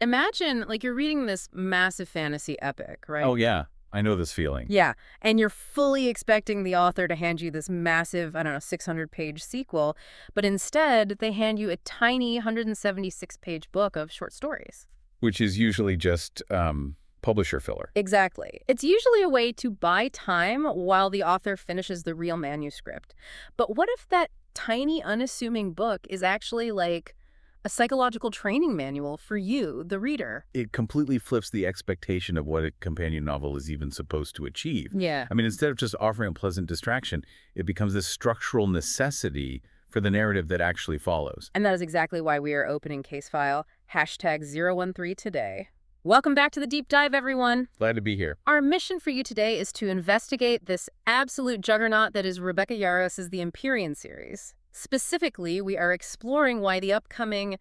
Imagine, like, you're reading this massive fantasy epic, right? Oh, yeah. I know this feeling. Yeah, and you're fully expecting the author to hand you this massive, I don't know, 600-page sequel, but instead they hand you a tiny 176-page book of short stories. Which is usually just publisher filler. Exactly. It's usually a way to buy time while the author finishes the real manuscript. But what if that tiny, unassuming book is actually like a psychological training manual for you, the reader? It completely flips the expectation of what a companion novel is even supposed to achieve. Yeah. I mean, instead of just offering a pleasant distraction, it becomes this structural necessity for the narrative that actually follows. And that is exactly why we are opening Case File #013 today. Welcome back to the deep dive, everyone. Glad to be here. Our mission for you today is to investigate this absolute juggernaut that is Rebecca Yarros' The Empyrean series. Specifically, we are exploring why the upcoming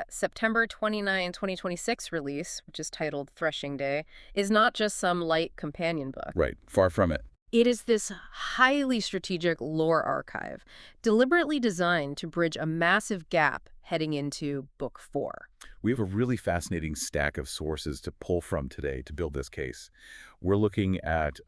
September 29, 2026 release, which is titled Threshing Day, is not just some light companion book. Right. Far from it. It is this highly strategic lore archive, deliberately designed to bridge a massive gap heading into Book 4. We have a really fascinating stack of sources to pull from today to build this case. We're looking at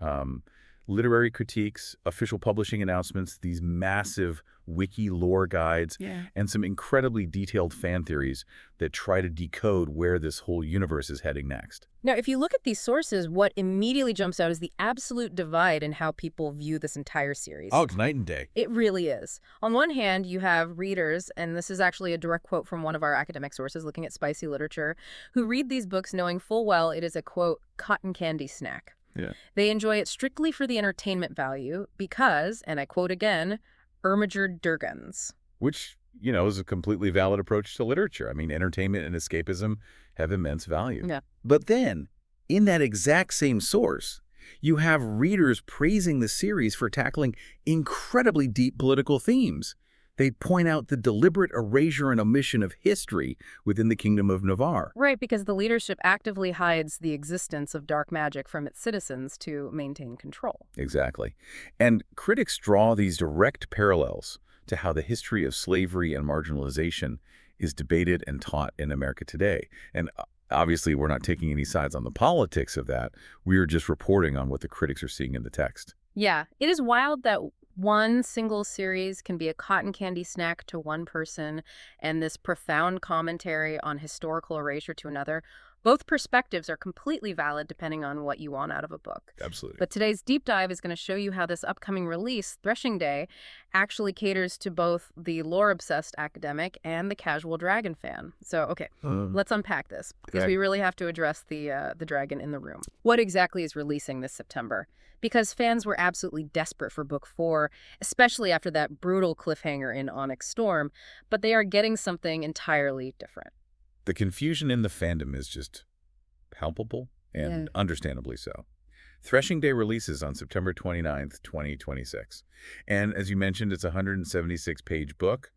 literary critiques, official publishing announcements, these massive wiki lore guides, and some incredibly detailed fan theories that try to decode where this whole universe is heading next. Now, if you look at these sources, what immediately jumps out is the absolute divide in how people view this entire series. Oh, it's night and day. It really is. On one hand, you have readers, and this is actually a direct quote from one of our academic sources looking at spicy literature, who read these books knowing full well it is a, quote, cotton candy snack. Yeah. They enjoy it strictly for the entertainment value because, and I quote again, Ermiger Durgans. Which, you know, is a completely valid approach to literature. I mean, entertainment and escapism have immense value. Yeah. But then, in that exact same source, you have readers praising the series for tackling incredibly deep political themes. They point out the deliberate erasure and omission of history within the Kingdom of Navarre. Right, because the leadership actively hides the existence of dark magic from its citizens to maintain control. Exactly. And critics draw these direct parallels to how the history of slavery and marginalization is debated and taught in America today. And obviously, we're not taking any sides on the politics of that. We are just reporting on what the critics are seeing in the text. Yeah, it is wild that one single series can be a cotton candy snack to one person and this profound commentary on historical erasure to another. Both perspectives are completely valid depending on what you want out of a book. Absolutely. But today's deep dive is going to show you how this upcoming release, Threshing Day, actually caters to both the lore-obsessed academic and the casual dragon fan. So, okay, let's unpack this because we really have to address the dragon in the room. What exactly is releasing this September? Because fans were absolutely desperate for Book 4, especially after that brutal cliffhanger in Onyx Storm, but they are getting something entirely different. The confusion in the fandom is just palpable, and understandably so. Threshing Day releases on September 29th, 2026. And as you mentioned, it's a 176-page book,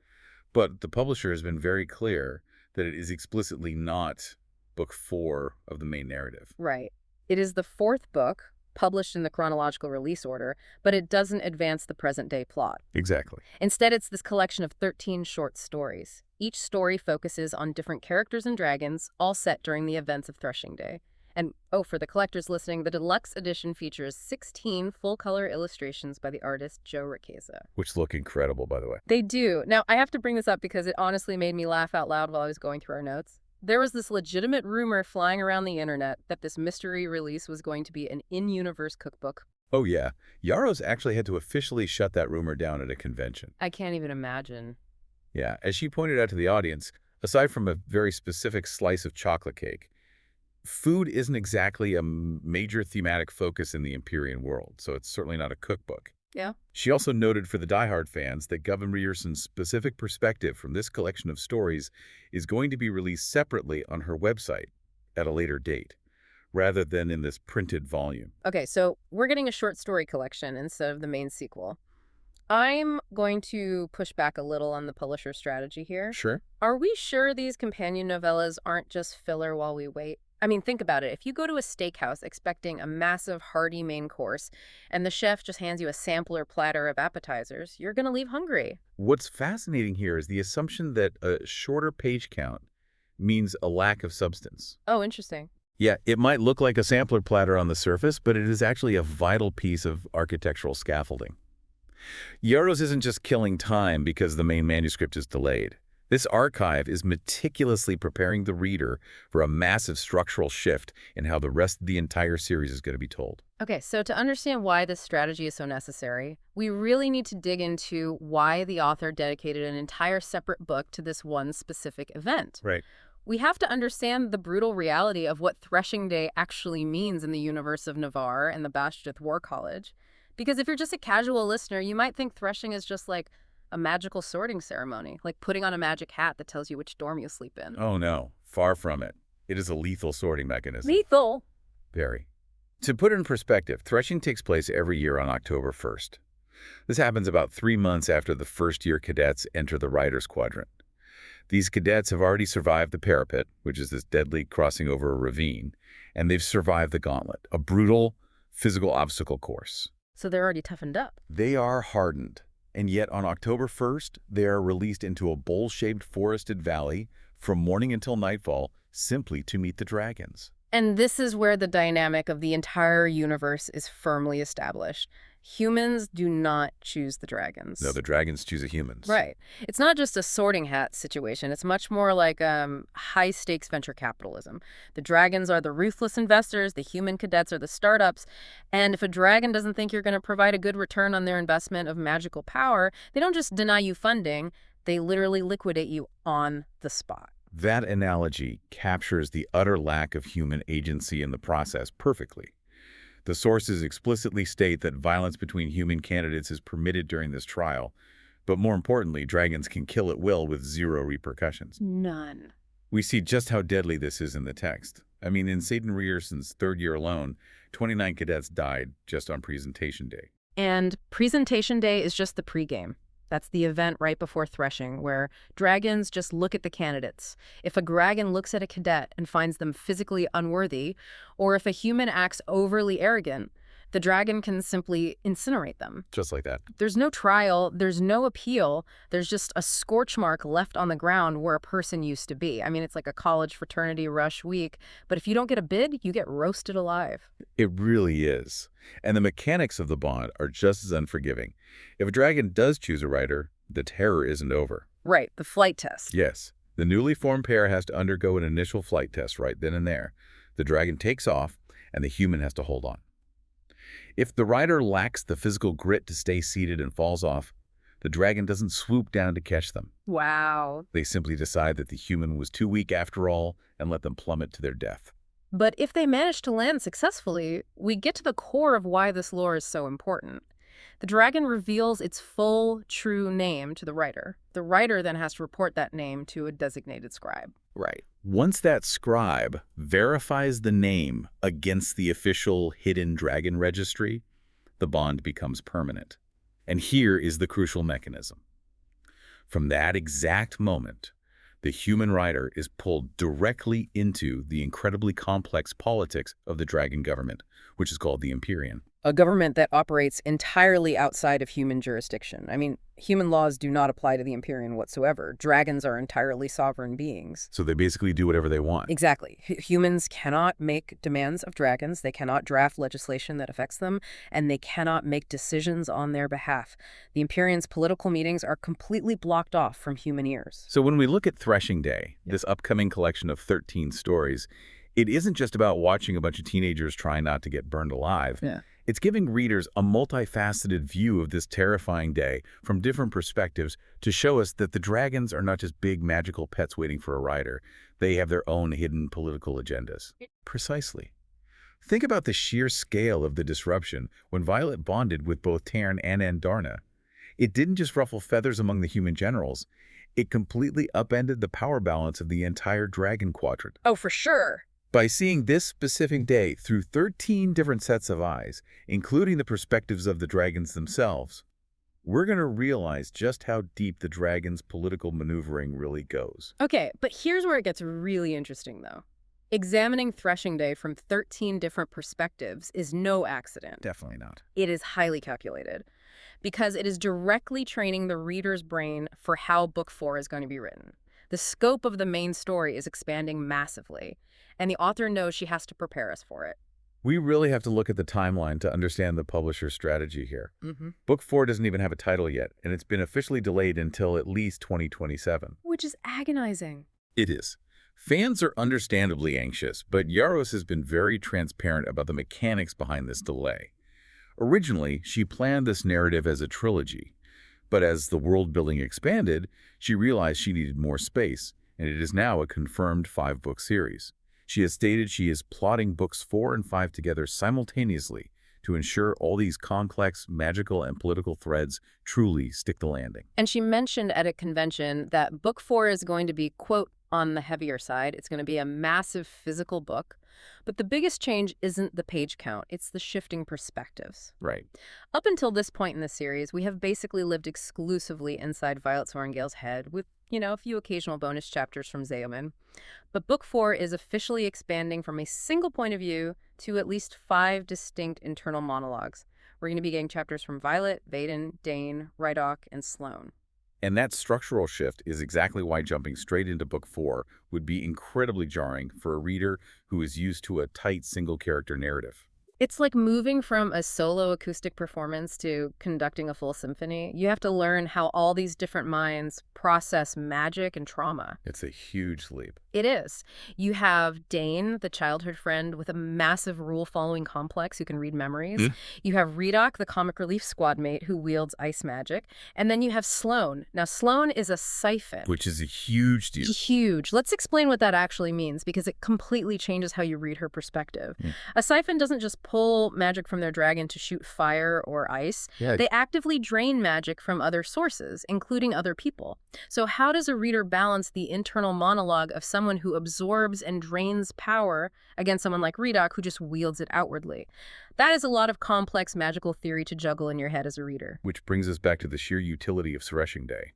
but the publisher has been very clear that it is explicitly not Book 4 of the main narrative. Right. It is the fourth book, published in the chronological release order, but it doesn't advance the present-day plot. Exactly. Instead, it's this collection of 13 short stories. Each story focuses on different characters and dragons, all set during the events of Threshing Day. And, oh, for the collectors listening, the deluxe edition features 16 full-color illustrations by the artist Joe Ricchese. Which look incredible, by the way. They do. Now, I have to bring this up because it honestly made me laugh out loud while I was going through our notes. There was this legitimate rumor flying around the internet that this mystery release was going to be an in-universe cookbook. Oh, yeah. Yarros actually had to officially shut that rumor down at a convention. I can't even imagine. Yeah, as she pointed out to the audience, aside from a very specific slice of chocolate cake, food isn't exactly a major thematic focus in the Empyrean world, so it's certainly not a cookbook. Yeah. She also noted for the diehard fans that Govin Rierson's specific perspective from this collection of stories is going to be released separately on her website at a later date, rather than in this printed volume. Okay, so we're getting a short story collection instead of the main sequel. I'm going to push back a little on the publisher strategy here. Sure. Are we sure these companion novellas aren't just filler while we wait? I mean, think about it. If you go to a steakhouse expecting a massive, hearty main course, and the chef just hands you a sampler platter of appetizers, you're going to leave hungry. What's fascinating here is the assumption that a shorter page count means a lack of substance. Oh, interesting. Yeah, it might look like a sampler platter on the surface, but it is actually a vital piece of architectural scaffolding. Yarros isn't just killing time because the main manuscript is delayed. This archive is meticulously preparing the reader for a massive structural shift in how the rest of the entire series is going to be told. Okay, so to understand why this strategy is so necessary, we really need to dig into why the author dedicated an entire separate book to this one specific event. Right. We have to understand the brutal reality of what Threshing Day actually means in the universe of Navarre and the Bashtith War College. Because if you're just a casual listener, you might think threshing is just like a magical sorting ceremony, like putting on a magic hat that tells you which dorm you sleep in. Oh no, far from it. It is a lethal sorting mechanism. Lethal? Very. To put it in perspective, threshing takes place every year on October 1st. This happens about 3 months after the first-year cadets enter the Riders Quadrant. These cadets have already survived the parapet, which is this deadly crossing over a ravine, and they've survived the gauntlet, a brutal physical obstacle course. So they're already toughened up. They are hardened, and yet on October 1st, they are released into a bowl-shaped forested valley from morning until nightfall simply to meet the dragons. And this is where the dynamic of the entire universe is firmly established. Humans do not choose the dragons. No, the dragons choose the humans. Right. It's not just a sorting hat situation. It's much more like high-stakes venture capitalism. The dragons are the ruthless investors, the human cadets are the startups, and if a dragon doesn't think you're going to provide a good return on their investment of magical power, they don't just deny you funding, they literally liquidate you on the spot. That analogy captures the utter lack of human agency in the process perfectly. The sources explicitly state that violence between human candidates is permitted during this trial, but more importantly, dragons can kill at will with zero repercussions. None. We see just how deadly this is in the text. I mean, in Satan Rierson's third year alone, 29 cadets died just on presentation day. And presentation day is just the pregame. That's the event right before threshing, where dragons just look at the candidates. If a dragon looks at a cadet and finds them physically unworthy, or if a human acts overly arrogant, the dragon can simply incinerate them. Just like that. There's no trial, there's no appeal, there's just a scorch mark left on the ground where a person used to be. I mean, it's like a college fraternity rush week, but if you don't get a bid, you get roasted alive. It really is. And the mechanics of the bond are just as unforgiving. If a dragon does choose a rider, the terror isn't over. Right, the flight test. Yes. The newly formed pair has to undergo an initial flight test right then and there. The dragon takes off, and the human has to hold on. If the rider lacks the physical grit to stay seated and falls off, the dragon doesn't swoop down to catch them. Wow. They simply decide that the human was too weak after all and let them plummet to their death. But if they manage to land successfully, we get to the core of why this lore is so important. The dragon reveals its full, true name to the writer. The writer then has to report that name to a designated scribe. Right. Once that scribe verifies the name against the official hidden dragon registry, the bond becomes permanent. And here is the crucial mechanism. From that exact moment, the human rider is pulled directly into the incredibly complex politics of the dragon government, which is called the Empyrean. A government that operates entirely outside of human jurisdiction. I mean, human laws do not apply to the Empyrean whatsoever. Dragons are entirely sovereign beings. So they basically do whatever they want. Exactly. Humans cannot make demands of dragons, they cannot draft legislation that affects them, and they cannot make decisions on their behalf. The Empyrean's political meetings are completely blocked off from human ears. So when we look at Threshing Day, this upcoming collection of 13 stories, it isn't just about watching a bunch of teenagers try not to get burned alive. Yeah. It's giving readers a multifaceted view of this terrifying day from different perspectives to show us that the dragons are not just big magical pets waiting for a rider. They have their own hidden political agendas. Precisely. Think about the sheer scale of the disruption when Violet bonded with both Taryn and Andarna. It didn't just ruffle feathers among the human generals. It completely upended the power balance of the entire dragon quadrant. Oh, for sure. By seeing this specific day through 13 different sets of eyes, including the perspectives of the dragons themselves, we're going to realize just how deep the dragon's political maneuvering really goes. Okay, but here's where it gets really interesting, though. Examining Threshing Day from 13 different perspectives is no accident. Definitely not. It is highly calculated, because it is directly training the reader's brain for how Book 4 is going to be written. The scope of the main story is expanding massively, and the author knows she has to prepare us for it. We really have to look at the timeline to understand the publisher's strategy here. Book 4 doesn't even have a title yet, and it's been officially delayed until at least 2027. Which is agonizing. It is. Fans are understandably anxious, but Yarros has been very transparent about the mechanics behind this delay. Originally, she planned this narrative as a trilogy, but as the world-building expanded, she realized she needed more space, and it is now a confirmed 5-book series. She has stated she is plotting books 4 and 5 together simultaneously to ensure all these complex, magical, and political threads truly stick the landing. And she mentioned at a convention that book 4 is going to be, quote, on the heavier side. It's going to be a massive physical book. But the biggest change isn't the page count, it's the shifting perspectives. Right. Up until this point in the series, we have basically lived exclusively inside Violet Sorrengail's head with, a few occasional bonus chapters from Zeoman. But book 4 is officially expanding from a single point of view to at least 5 distinct internal monologues. We're going to be getting chapters from Violet, Vaden, Dane, Rydok, and Sloane. And that structural shift is exactly why jumping straight into book 4 would be incredibly jarring for a reader who is used to a tight single-character narrative. It's like moving from a solo acoustic performance to conducting a full symphony. You have to learn how all these different minds process magic and trauma. It's a huge leap. It is. You have Dane, the childhood friend with a massive rule-following complex who can read memories. You have Rydok, the comic relief squad mate who wields ice magic. And then you have Sloane. Now, Sloane is a siphon. Which is a huge deal. Huge. Let's explain what that actually means, because it completely changes how you read her perspective. A siphon doesn't just pull magic from their dragon to shoot fire or ice. They actively drain magic from other sources, including other people. So how does a reader balance the internal monologue of someone who absorbs and drains power against someone like Rydok who just wields it outwardly? That is a lot of complex magical theory to juggle in your head as a reader. Which brings us back to the sheer utility of Threshing Day.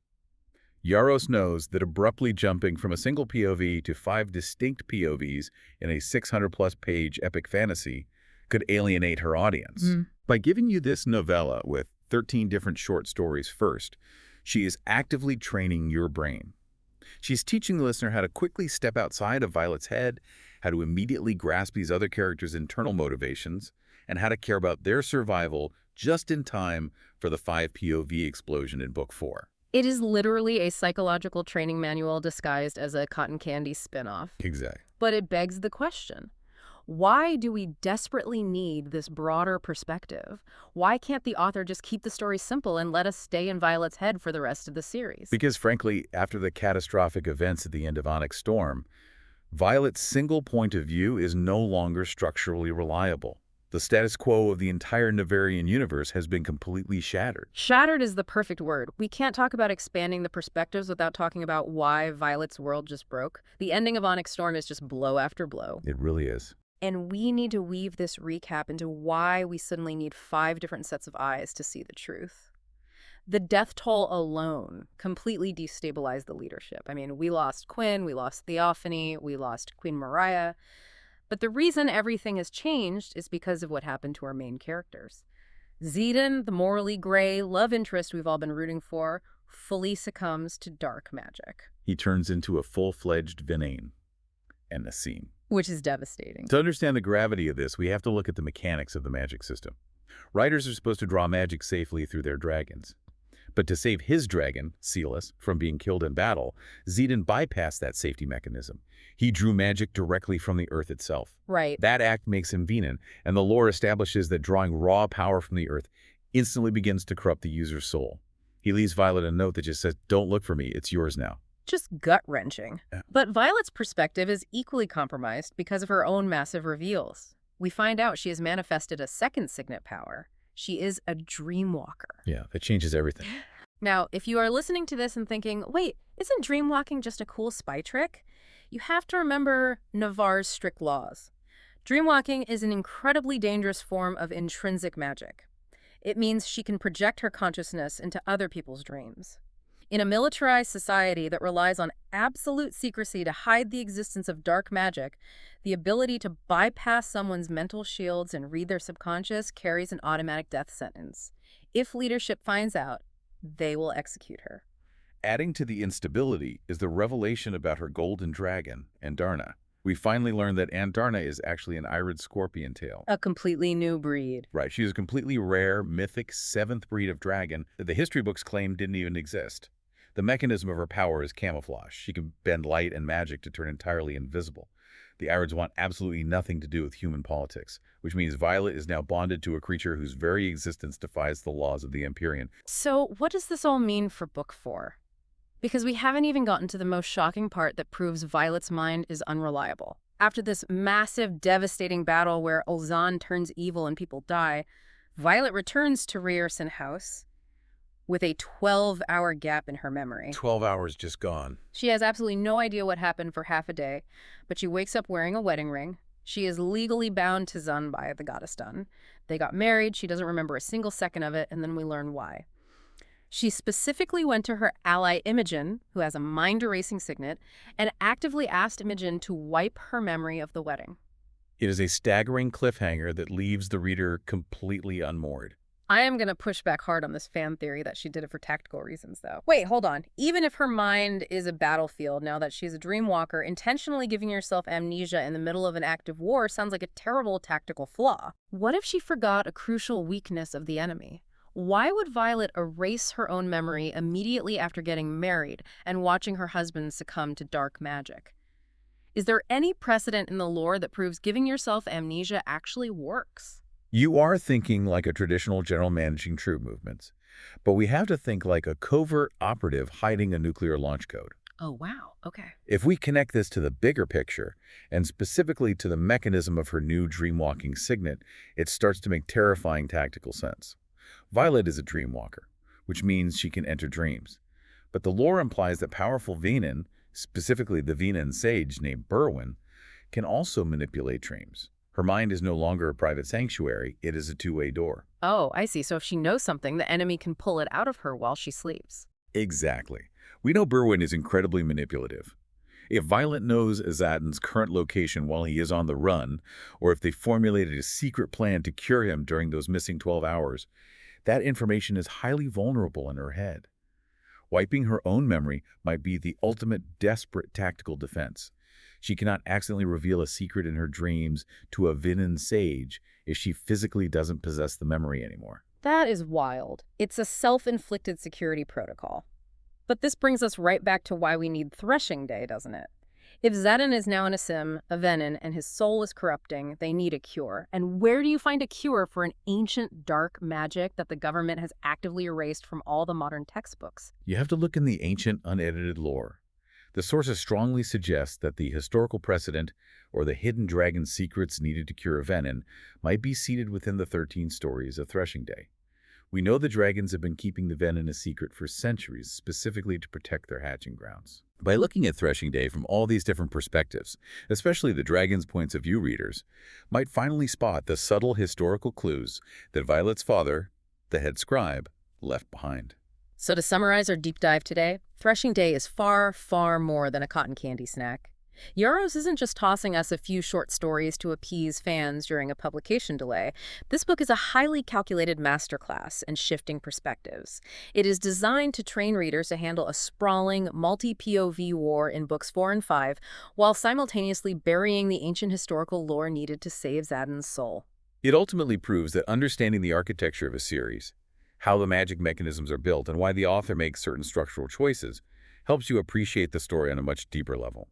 Yarros knows that abruptly jumping from a single POV to 5 distinct POVs in a 600-plus page epic fantasy could alienate her audience. By giving you this novella with 13 different short stories first, she is actively training your brain. She's teaching the listener how to quickly step outside of Violet's head, how to immediately grasp these other characters' internal motivations, and how to care about their survival just in time for the 5 POV explosion in book 4. It is literally a psychological training manual disguised as a cotton candy spinoff. Exactly. But it begs the question. Why do we desperately need this broader perspective? Why can't the author just keep the story simple and let us stay in Violet's head for the rest of the series? Because frankly, after the catastrophic events at the end of Onyx Storm, Violet's single point of view is no longer structurally reliable. The status quo of the entire Empyrean universe has been completely shattered. Shattered is the perfect word. We can't talk about expanding the perspectives without talking about why Violet's world just broke. The ending of Onyx Storm is just blow after blow. It really is. And we need to weave this recap into why we suddenly need 5 different sets of eyes to see the truth. The death toll alone completely destabilized the leadership. I mean, we lost Quinn, we lost Theophany, we lost Queen Mariah. But the reason everything has changed is because of what happened to our main characters. Xedan, the morally gray love interest we've all been rooting for, fully succumbs to dark magic. He turns into a full-fledged Vinane and Nassim. Which is devastating. To understand the gravity of this, we have to look at the mechanics of the magic system. Riders are supposed to draw magic safely through their dragons. But to save his dragon, Sealess, from being killed in battle, Xedan bypassed that safety mechanism. He drew magic directly from the earth itself. Right. That act makes him Venan, and the lore establishes that drawing raw power from the earth instantly begins to corrupt the user's soul. He leaves Violet a note that just says, "Don't look for me, it's yours now." Just gut-wrenching. But Violet's perspective is equally compromised because of her own massive reveals. We find out she has manifested a second signet power. She is a dreamwalker. Yeah, that changes everything. Now, if you are listening to this and thinking, wait, isn't dreamwalking just a cool spy trick? You have to remember Navarre's strict laws. Dreamwalking is an incredibly dangerous form of intrinsic magic. It means she can project her consciousness into other people's dreams. In a militarized society that relies on absolute secrecy to hide the existence of dark magic, the ability to bypass someone's mental shields and read their subconscious carries an automatic death sentence. If leadership finds out, they will execute her. Adding to the instability is the revelation about her golden dragon, Andarna. We finally learn that Andarna is actually an irid scorpion tail. A completely new breed. Right, she is a completely rare, mythic, seventh breed of dragon that the history books claim didn't even exist. The mechanism of her power is camouflage. She can bend light and magic to turn entirely invisible. The Irids want absolutely nothing to do with human politics, which means Violet is now bonded to a creature whose very existence defies the laws of the Empyrean. So what does this all mean for Book 4? Because we haven't even gotten to the most shocking part that proves Violet's mind is unreliable. After this massive, devastating battle where Ulzan turns evil and people die, Violet returns to Ryerson House with a 12-hour gap in her memory. 12 hours just gone. She has absolutely no idea what happened for half a day, but she wakes up wearing a wedding ring. She is legally bound to Zun by the goddess Dun. They got married, she doesn't remember a single second of it, and then we learn why. She specifically went to her ally Imogen, who has a mind-erasing signet, and actively asked Imogen to wipe her memory of the wedding. It is a staggering cliffhanger that leaves the reader completely unmoored. I am going to push back hard on this fan theory that she did it for tactical reasons, though. Wait, hold on. Even if her mind is a battlefield now that she's a dreamwalker, intentionally giving yourself amnesia in the middle of an active war sounds like a terrible tactical flaw. What if she forgot a crucial weakness of the enemy? Why would Violet erase her own memory immediately after getting married and watching her husband succumb to dark magic? Is there any precedent in the lore that proves giving yourself amnesia actually works? You are thinking like a traditional general managing troop movements, but we have to think like a covert operative hiding a nuclear launch code. Oh, wow. Okay. If we connect this to the bigger picture, and specifically to the mechanism of her new dreamwalking signet, it starts to make terrifying tactical sense. Violet is a dreamwalker, which means she can enter dreams. But the lore implies that powerful Venin, specifically the Venin sage named Berwin, can also manipulate dreams. Her mind is no longer a private sanctuary, it is a two-way door. Oh, I see. So if she knows something, the enemy can pull it out of her while she sleeps. Exactly. We know Berwin is incredibly manipulative. If Violet knows Azadin's current location while he is on the run, or if they formulated a secret plan to cure him during those missing 12 hours, that information is highly vulnerable in her head. Wiping her own memory might be the ultimate desperate tactical defense. She cannot accidentally reveal a secret in her dreams to a Venin sage if she physically doesn't possess the memory anymore. That is wild. It's a self-inflicted security protocol. But this brings us right back to why we need Threshing Day, doesn't it? If Zadin is now in a sim, a Venin, and his soul is corrupting, they need a cure. And where do you find a cure for an ancient dark magic that the government has actively erased from all the modern textbooks? You have to look in the ancient, unedited lore. The sources strongly suggest that the historical precedent, or the hidden dragon secrets needed to cure a Venin, might be seated within the 13 stories of Threshing Day. We know the dragons have been keeping the Venin a secret for centuries, specifically to protect their hatching grounds. By looking at Threshing Day from all these different perspectives, especially the dragon's points of view readers, might finally spot the subtle historical clues that Violet's father, the head scribe, left behind. So to summarize our deep dive today, Threshing Day is far, far more than a cotton candy snack. Yarros isn't just tossing us a few short stories to appease fans during a publication delay. This book is a highly calculated masterclass in shifting perspectives. It is designed to train readers to handle a sprawling, multi-POV war in books 4 and 5, while simultaneously burying the ancient historical lore needed to save Zadin's soul. It ultimately proves that understanding the architecture of a series, how the magic mechanisms are built, and why the author makes certain structural choices, helps you appreciate the story on a much deeper level.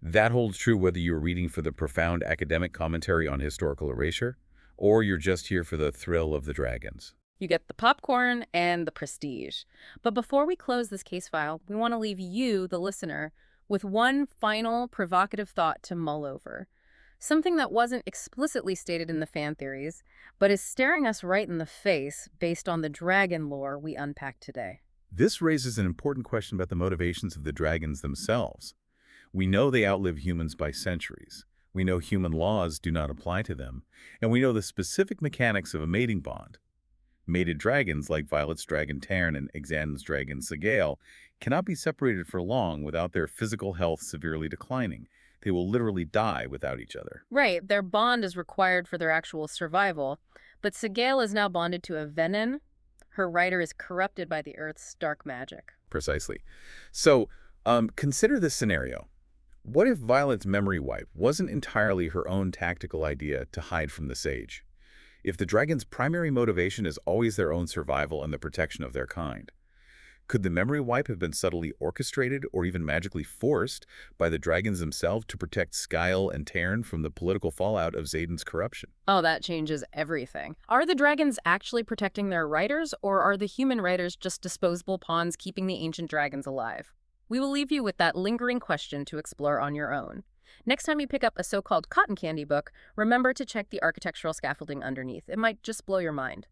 That holds true whether you're reading for the profound academic commentary on historical erasure, or you're just here for the thrill of the dragons. You get the popcorn and the prestige. But before we close this case file, we want to leave you, the listener, with one final provocative thought to mull over. Something that wasn't explicitly stated in the fan theories, but is staring us right in the face based on the dragon lore we unpacked today. This raises an important question about the motivations of the dragons themselves. We know they outlive humans by centuries. We know human laws do not apply to them. And we know the specific mechanics of a mating bond. Mated dragons, like Violet's dragon Tarn and Exan's dragon Sigale, cannot be separated for long without their physical health severely declining. They will literally die without each other. Right, their bond is required for their actual survival. But Sigale is now bonded to a Venin. Her rider is corrupted by the Earth's dark magic. Precisely. So, consider this scenario. What if Violet's memory wipe wasn't entirely her own tactical idea to hide from the Sage? If the dragon's primary motivation is always their own survival and the protection of their kind, could the memory wipe have been subtly orchestrated or even magically forced by the dragons themselves to protect Skyle and Tarn from the political fallout of Xaden's corruption? Oh, that changes everything. Are the dragons actually protecting their riders, or are the human riders just disposable pawns keeping the ancient dragons alive? We will leave you with that lingering question to explore on your own. Next time you pick up a so-called cotton candy book, remember to check the architectural scaffolding underneath. It might just blow your mind.